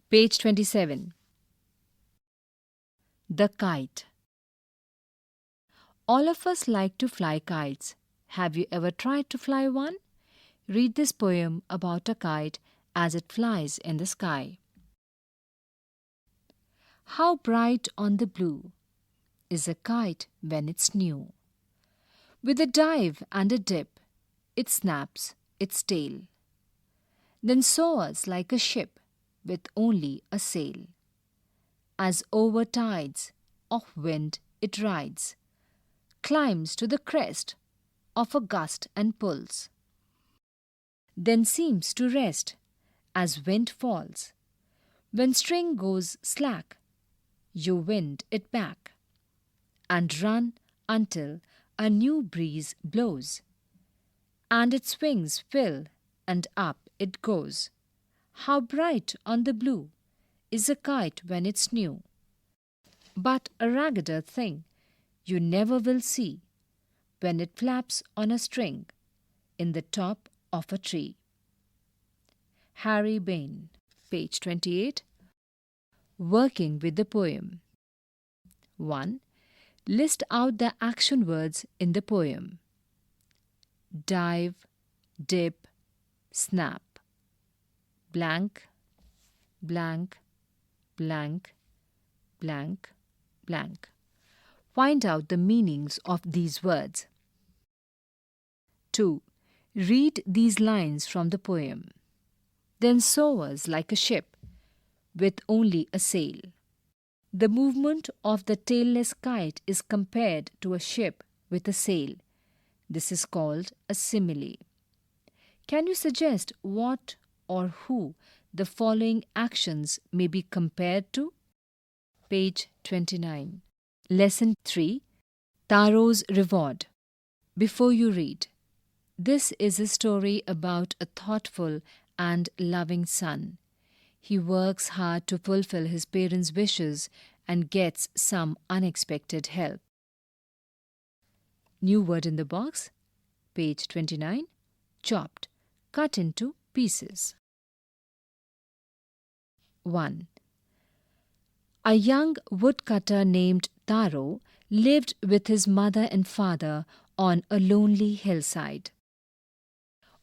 Page 27. The Kite. All of us like to fly kites. Have you ever tried to fly one? Read this poem about a kite as it flies in the sky. How bright on the blue is a kite when it's new. With a dive and a dip, it snaps its tail. Then soars like a ship with only a sail. As over tides of wind it rides, climbs to the crest of a gust and pulls. Then seems to rest as wind falls. When string goes slack, you wind it back and run until a new breeze blows, and its wings fill and up it goes. How bright on the blue is a kite when it's new, but a raggeder thing you never will see when it flaps on a string in the top of a tree. Harry Bain, page 28. Working with the poem. 1. List out the action words in the poem. Dive, dip, snap. Blank, blank, blank, blank, blank. Find out the meanings of these words. 2. Read these lines from the poem. Then soars like a ship with only a sail. The movement of the tailless kite is compared to a ship with a sail. This is called a simile. Can you suggest what or who the following actions may be compared to? Page 29. Lesson 3. Taro's Reward. Before you read, this is a story about a thoughtful and loving son. He works hard to fulfill his parents' wishes and gets some unexpected help. New word in the box. Page 29. Chopped. Cut into pieces. 1. A young woodcutter named Taro lived with his mother and father on a lonely hillside.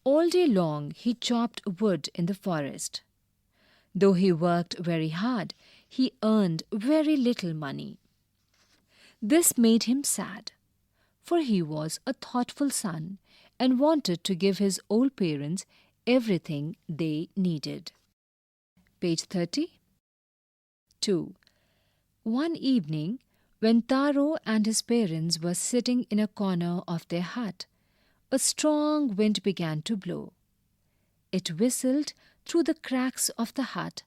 All day long he chopped wood in the forest. Though he worked very hard, he earned very little money. This made him sad, for he was a thoughtful son and wanted to give his old parents everything they needed. Page 30. 2. One evening, when Taro and his parents were sitting in a corner of their hut, a strong wind began to blow. It whistled through the cracks of the hut,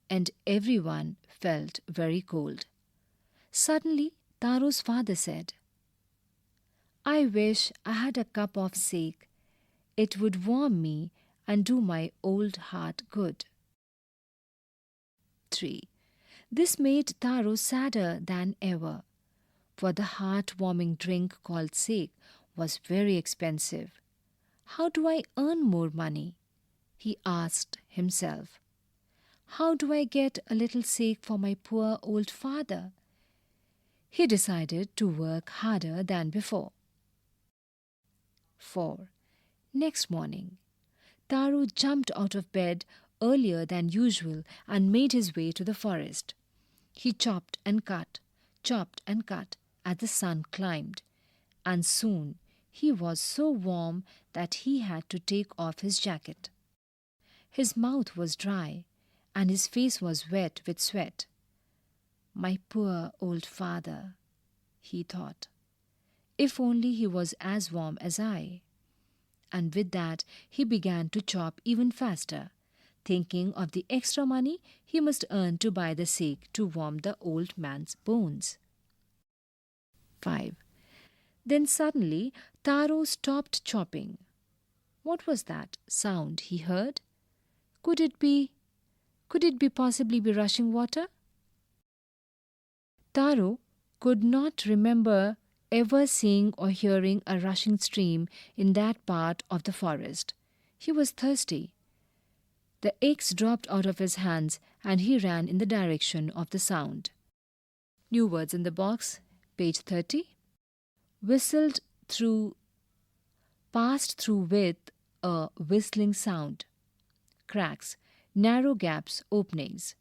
and everyone felt very cold. Suddenly, Taro's father said, "I wish I had a cup of sake. It would warm me and do my old heart good." 3. This made Taro sadder than ever, for the heart-warming drink called sake was very expensive. How do I earn more money? He asked himself. How do I get a little sake for my poor old father? He decided to work harder than before. 4. Next morning, Taro jumped out of bed earlier than usual and made his way to the forest. He chopped and cut as the sun climbed, and soon he was so warm that he had to take off his jacket. His mouth was dry and his face was wet with sweat. My poor old father, he thought. If only he was as warm as I. And with that he began to chop even faster, thinking of the extra money he must earn to buy the sake to warm the old man's bones. 5. Then suddenly Taro stopped chopping. What was that sound he heard? Could it possibly be rushing water? Taro could not remember ever seeing or hearing a rushing stream in that part of the forest. He was thirsty. The eggs dropped out of his hands and he ran in the direction of the sound. New words in the box, page 30. Whistled through, passed through with a whistling sound. Cracks, narrow gaps, openings.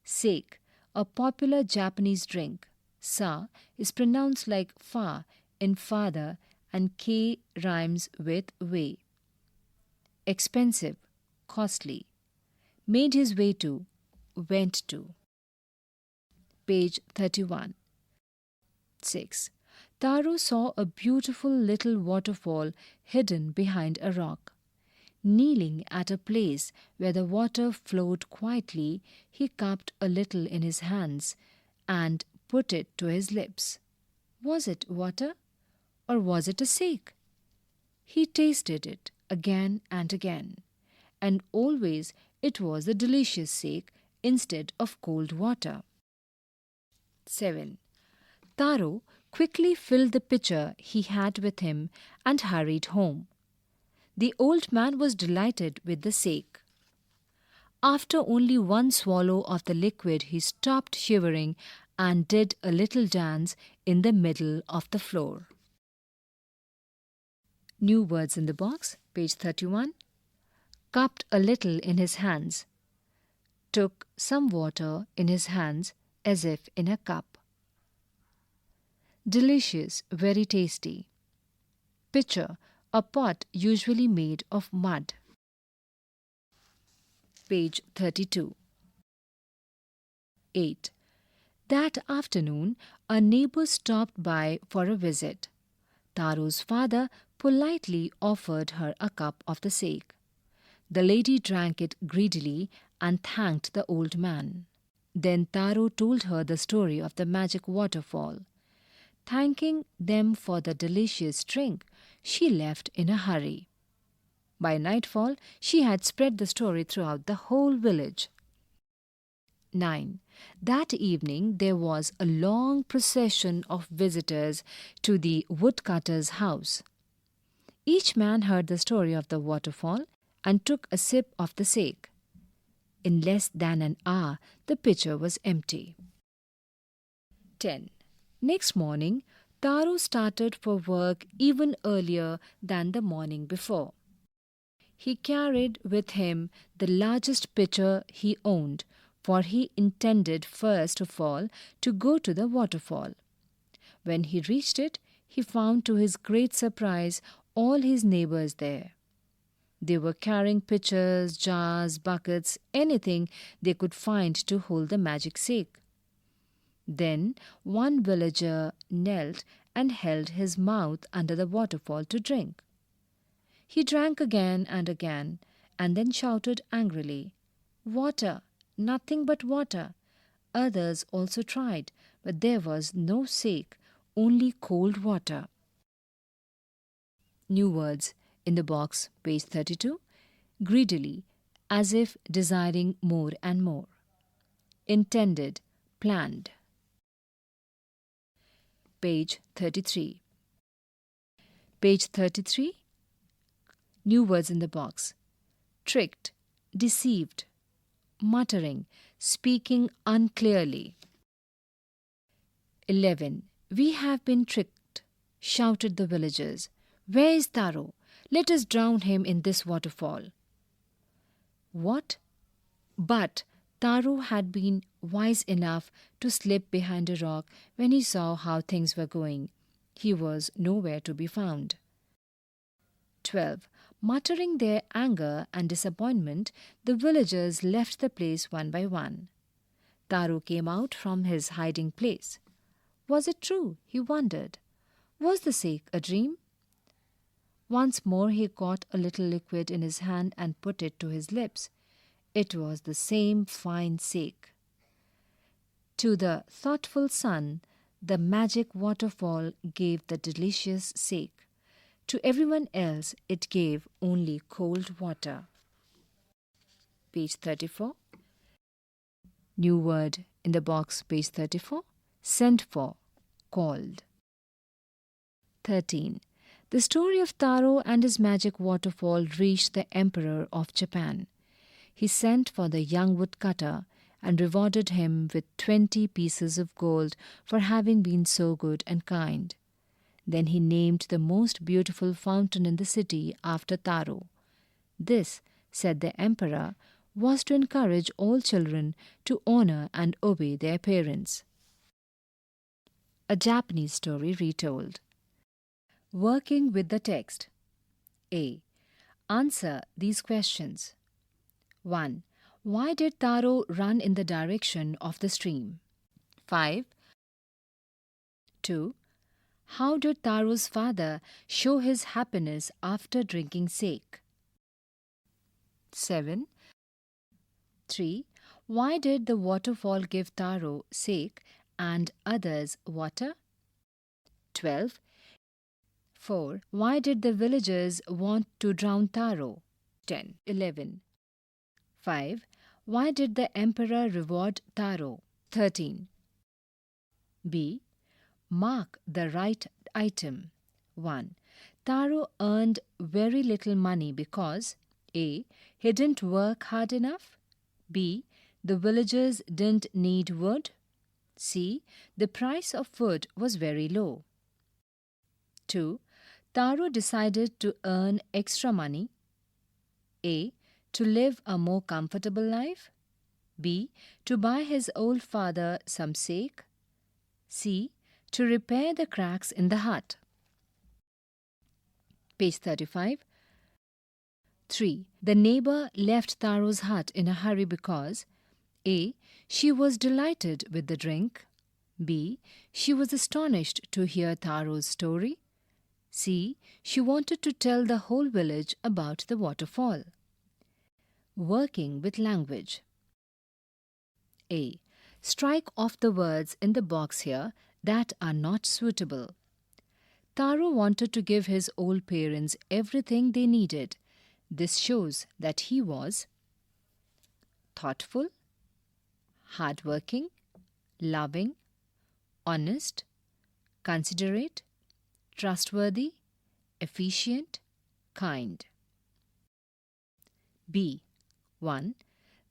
Sake, a popular Japanese drink. Sa is pronounced like fa in father and K rhymes with way. Expensive, costly. Made his way to, went to. Page 31. 6. Taro saw a beautiful little waterfall hidden behind a rock. Kneeling at a place where the water flowed quietly, he cupped a little in his hands and put it to his lips. Was it water, or was it a sake? He tasted it again and again, and always it was the delicious sake instead of cold water. 7. Taro quickly filled the pitcher he had with him and hurried home. The old man was delighted with the sake. After only one swallow of the liquid, he stopped shivering and did a little dance in the middle of the floor. New words in the box, page 31. Cupped a little in his hands. Took some water in his hands as if in a cup. Delicious, very tasty. Pitcher, a pot usually made of mud. Page 32. 8. That afternoon, a neighbor stopped by for a visit. Taro's father politely offered her a cup of the sake. The lady drank it greedily and thanked the old man. Then Taro told her the story of the magic waterfall. Thanking them for the delicious drink, she left in a hurry. By nightfall, she had spread the story throughout the whole village. 9. That evening, there was a long procession of visitors to the woodcutter's house. Each man heard the story of the waterfall and took a sip of the sake. In less than an hour, the pitcher was empty. 10. Next morning, Taro started for work even earlier than the morning before. He carried with him the largest pitcher he owned, for he intended first of all to go to the waterfall. When he reached it, he found to his great surprise all his neighbors there. They were carrying pitchers, jars, buckets, anything they could find to hold the magic sake. Then one villager knelt and held his mouth under the waterfall to drink. He drank again, and then shouted angrily, "Water! Nothing but water!" Others also tried, but there was no sake, only cold water. New words in the box, page 32. Greedily, as if desiring more and more. Intended, planned. Page 33. Page 33. New words in the box. Tricked, deceived. Muttering, speaking unclearly. 11. We have been tricked, shouted the villagers. Where is Taro? Let us drown him in this waterfall. What? But Taro had been wise enough to slip behind a rock when he saw how things were going. He was nowhere to be found. 12. Muttering their anger and disappointment, the villagers left the place one by one. Taro came out from his hiding place. Was it true? He wondered. Was the sake a dream? Once more he caught a little liquid in his hand and put it to his lips. It was the same fine sake. To the thoughtful son, the magic waterfall gave the delicious sake. To everyone else, it gave only cold water. Page 34. New word in the box, page 34. Sent for, called. 13. The story of Taro and his magic waterfall reached the Emperor of Japan. he sent for the young woodcutter and rewarded him with 20 pieces of gold for having been so good and kind. Then he named the most beautiful fountain in the city after Taro. This, said the emperor, was to encourage all children to honor and obey their parents. A Japanese story retold. Working with the text. A. Answer these questions. 1. Why did Taro run in the direction of the stream? 5. 2. How did Taro's father show his happiness after drinking sake? 7. 3. Why did the waterfall give Taro sake and others water? 12. 4. Why did the villagers want to drown Taro? 10. 11. 5. Why did the emperor reward Taro? 13. B. Mark the right item. 1. Taro earned very little money because A. He didn't work hard enough. B. The villagers didn't need wood. C. The price of wood was very low. 2. Taro decided to earn extra money. A. To live a more comfortable life. B. To buy his old father some sake. C. To repair the cracks in the hut. Page 35. 3. The neighbor left Taro's hut in a hurry because A. She was delighted with the drink. B. She was astonished to hear Taro's story. C. She wanted to tell the whole village about the waterfall. Working with language. A. Strike off the words in the box here that are not suitable. Taro wanted to give his old parents everything they needed. This shows that he was thoughtful, hardworking, loving, honest, considerate, trustworthy, efficient, kind. B. 1.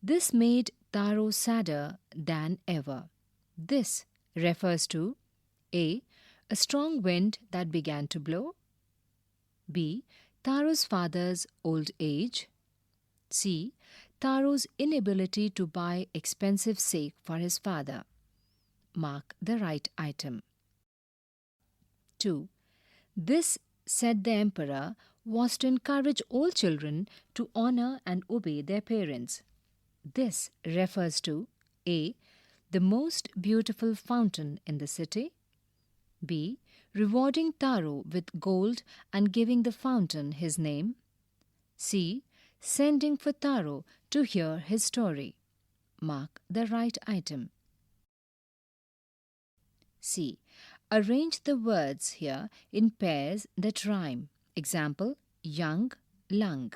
This made Taro sadder than ever. This refers to A. A strong wind that began to blow. B. Taro's father's old age. C. Taro's inability to buy expensive sake for his father. Mark the right item. 2. This, said the emperor, was to encourage all children to honor and obey their parents. This refers to A. The most beautiful fountain in the city. B. Rewarding Taro with gold and giving the fountain his name. C. Sending for Taro to hear his story. Mark the right item. C. Arrange the words here in pairs that rhyme. Example, young, lung,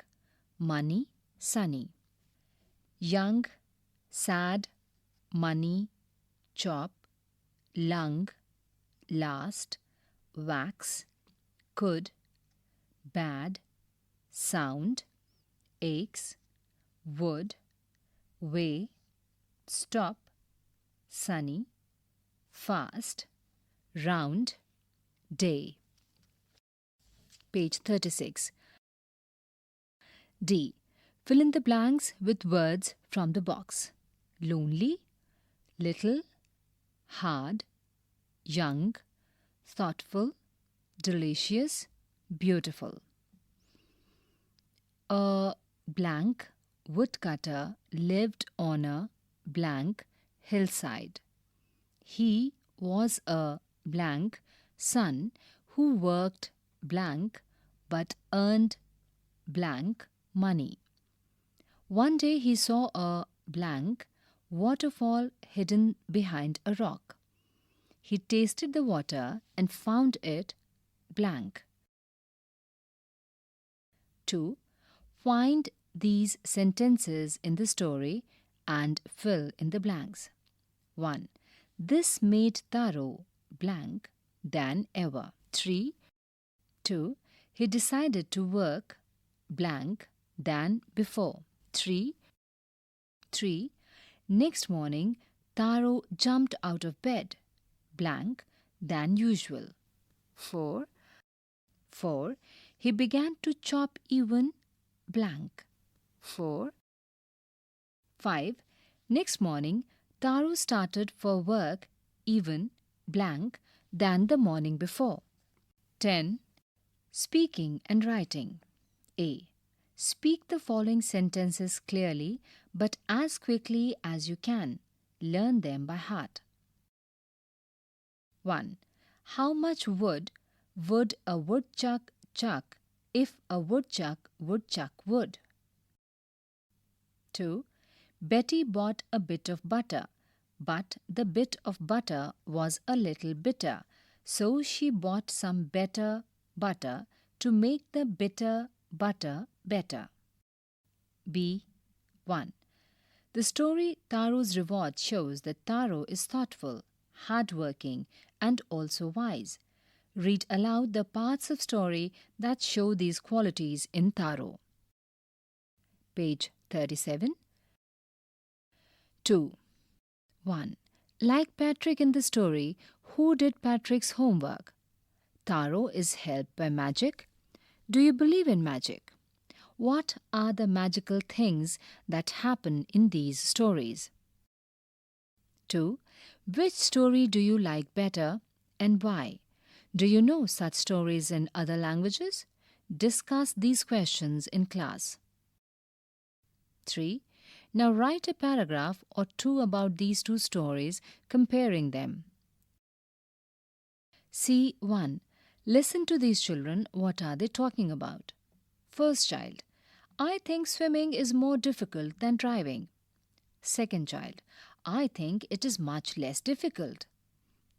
money, sunny. Young, sad, money, chop, lung, last, wax, could, bad, sound, aches, would, way, stop, sunny, fast, round, day. Page 36. D. Fill in the blanks with words from the box. Lonely, little, hard, young, thoughtful, delicious, beautiful. A blank woodcutter lived on a blank hillside. He was a blank son who worked blank but earned blank money. One day he saw a blank waterfall hidden behind a rock. He tasted the water and found it blank. 2. Find these sentences in the story and fill in the blanks. 1. This made Taro blank than ever. 3. 2. He decided to work blank than before. 3. 3. Next morning, Taro jumped out of bed, blank, than usual. 4. He began to chop even, blank. 4. 5. Next morning, Taro started for work even, blank, than the morning before. 10. Speaking and writing. A. Speak the following sentences clearly but as quickly as you can. Learn them by heart. 1. How much wood would a woodchuck chuck if a woodchuck would chuck wood? 2. Betty bought a bit of butter, but the bit of butter was a little bitter, so she bought some better butter to make the bitter butter better. B. 1. The story Taro's Reward shows that Taro is thoughtful, hardworking, and also wise. Read aloud the parts of story that show these qualities in Taro. Page 37. 2. 1. Like Patrick in the story, who did Patrick's homework? Taro is helped by magic. Do you believe in magic? What are the magical things that happen in these stories? 2. Which story do you like better and why? Do you know such stories in other languages? Discuss these questions in class. 3. Now write a paragraph or two about these two stories, comparing them. C1. Listen to these children. What are they talking about? First child. I think swimming is more difficult than driving. Second child. I think it is much less difficult.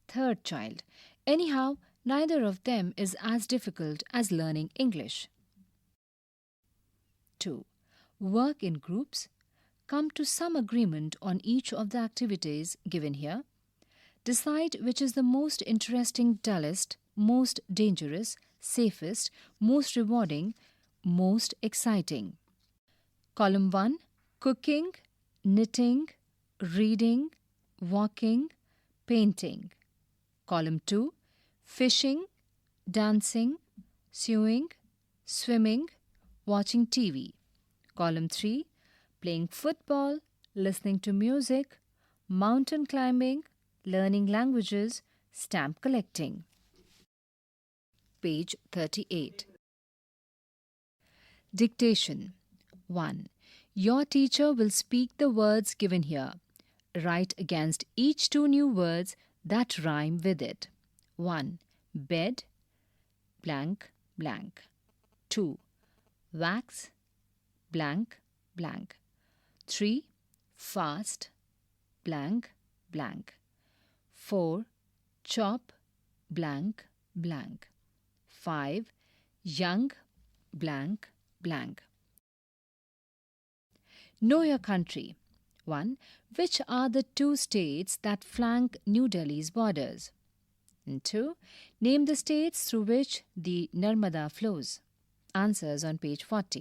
Third child. Anyhow, neither of them is as difficult as learning English. 2. Work in groups. Come to some agreement on each of the activities given here. Decide which is the most interesting, dullest, most dangerous, safest, most rewarding, most exciting. Column 1. Cooking, knitting, reading, walking, painting. Column 2. Fishing, dancing, sewing, swimming, watching TV. Column 3. Playing football, listening to music, mountain climbing, learning languages, stamp collecting. Page 38. Dictation. 1. Your teacher will speak the words given here. Write against each two new words that rhyme with it. 1. Bed, blank, blank. 2. Wax, blank, blank. 3. Fast, blank, blank. 4. Chop, blank, blank. 5. Young, blank, blank. Know your country. 1. Which are the two states that flank New Delhi's borders? And 2. Name the states through which the Narmada flows. Answers on page 40.